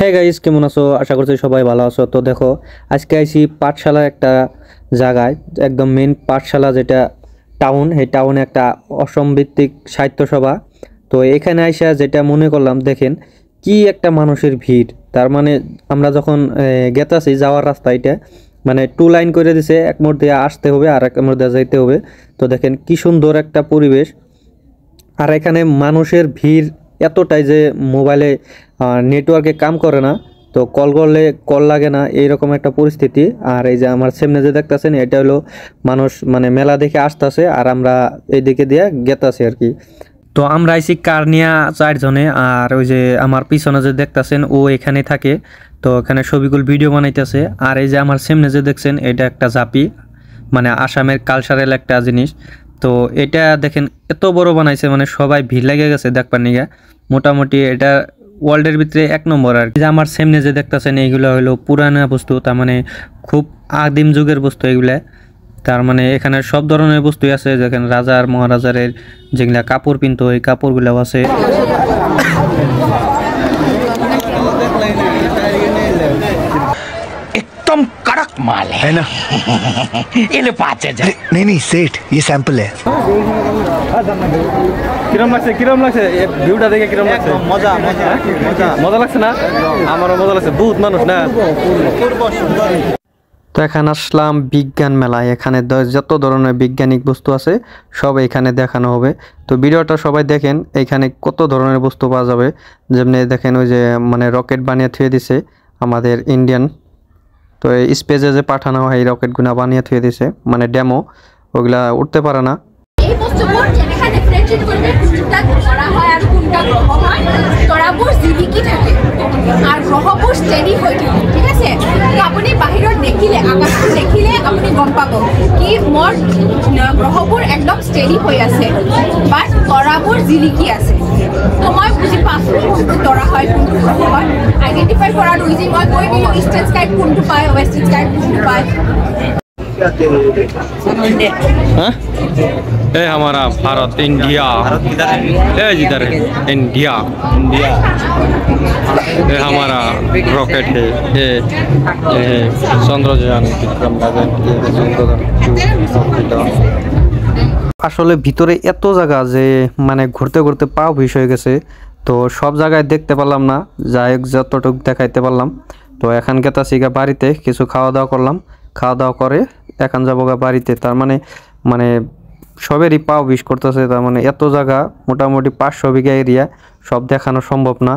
হ্যাঁ গাইস, কেমন আছো? আশা করছি সবাই ভালো আছো। তো দেখো, আজকে আইছি পাঠশালার একটা জায়গায়, একদম মেন পাঠশালা যেটা টাউন, এই টাউনে একটা অসম ভিত্তিক সাহিত্য সভা। তো এখানে আইসা যেটা মনে করলাম, দেখেন কি একটা মানুষের ভিড়। তার মানে আমরা যখন গেতাছি যাওয়ার রাস্তা এটা, মানে টু লাইন করে দিছে, এক মোড় দিয়ে আসতে হবে আর এক মোড় দিয়ে যাইতে হবে। তো দেখেন কি সুন্দর একটা পরিবেশ। আর এখানে মানুষের ভিড় এতটাই যে মোবাইলে নেটওয়ার্কে কাম করে না, তো কল করলে কল লাগে না, এইরকম একটা পরিস্থিতি। আর এই যে আমার সামনে যে দেখতেছেন, এটা হলো মানুষ মানে মেলা দেখে আসতেছে, আর আমরা এইদিকে দিয়ে গেতাছি আর কি। তো আমরা আইছি কার্নিয়া 4 জনে, আর ওই যে আমার পিছনে যে দেখতেছেন ও এখানে থাকে। তো এখানে ছবিগুলো ভিডিও বানাইতেছে। আর এই যে আমার সামনে যে দেখছেন, এটা একটা জাপি, মানে আসামের কালচারাল একটা জিনিস। তো এটা দেখেন এত বড় বানাইছে, মানে সবাই ভিড় লেগে গেছে দেখবার নিগে। মোটামুটি এটা ওয়ার্ল্ডের ভিতরে 1 নম্বর আর কি। যে আমার সামনে যে দেখতেছেন, এইগুলো হলো পুরানা বস্তু, তার মানে খুব আদিম যুগের বস্তু এগুলা। তার মানে এখানে সব ধরনের বস্তুই আছে, যেখানে রাজার মহারাজারের যেগুলা কাপড় পিনতো, এই কাপড়গুলাও আছে। एकदम कड़क माल है ना। इन्हें 5,000 नहीं नहीं सेठ, ये सैंपल है। কিরম লাগছে ভিউটা দেখে? কিরম লাগছে? মজা মজা মজা মজা লাগছে না? আমারও মজা লাগছে, বহুত মানুষ না। তো এখানে আসলাম বিজ্ঞান মেলায়। এখানে যত ধরনের বৈজ্ঞানিক বস্তু আছে সব এখানে দেখানো হবে। তো ভিডিওটা সবাই দেখেন, এখানে কত ধরনের বস্তু পাওয়া যাবে। যেমনি দেখেন ওই যে মানে রকেট বানিয়ে থুয়ে দিছে আমাদের ইন্ডিয়ান। তো এই স্পেসে যে পাঠানো হয় এই রকেটগুলো বানিয়ে থুয়ে দিছে, মানে ডেমো, ওগুলা উঠতে পারে না। এই বস্তুবোৰ যেনেকা ডিফারেন্সিয়েট কৰিলে কোনটা ধৰা হয় আৰু কোনটা গ্ৰহ হয়। তৰাবোৰ জিলিকি থাকে আৰু গ্ৰহবোৰ ষ্টেডি হৈ থাকে, ঠিক আছে? তো আপুনি বাহিৰত দেখিলে, আকাশটো দেখিলে আপুনি গম পাব কি মোৰ গ্ৰহবোৰ একদম ষ্টেডি হৈ আছে, বাট তৰাবোৰ জিলিকি আছে। তো মই বুজি পাইছোঁ কোনটো তৰা হয়, কোনটো গ্ৰহ হয়। আইডেণ্টিফাই কৰাটো ইজি। মই কৈ দিলোঁ ইষ্টাৰ্ণ স্কাইত কোনটো পায়, ৱেষ্টাৰ্ণ স্কাইত কোনটো পায়। हाँ? ये हमारा भारत इंडिया, ये जिधर है इंडिया, ये हमारा रॉकेट है, ये चंद्रयान विक्रम আসলে ভিতরে এত জায়গা যে মানে ঘুরতে ঘুরতে পাও বিষ হয়ে গেছে। তো সব জায়গায় দেখতে পারলাম না, যাই হোক যতটুকু দেখাইতে পারলাম। তো এখন গেতাছি গা বাড়িতে, কিছু খাওয়া দাওয়া করলাম, খাওয়া দাওয়া করে এখন যাবো গা বাড়িতে। তার মানে মানে সবেরই পাও বিষ করতেছে। তার মানে এত জায়গা, মোটামুটি 500 বিঘা এরিয়া, সব দেখানো সম্ভব না।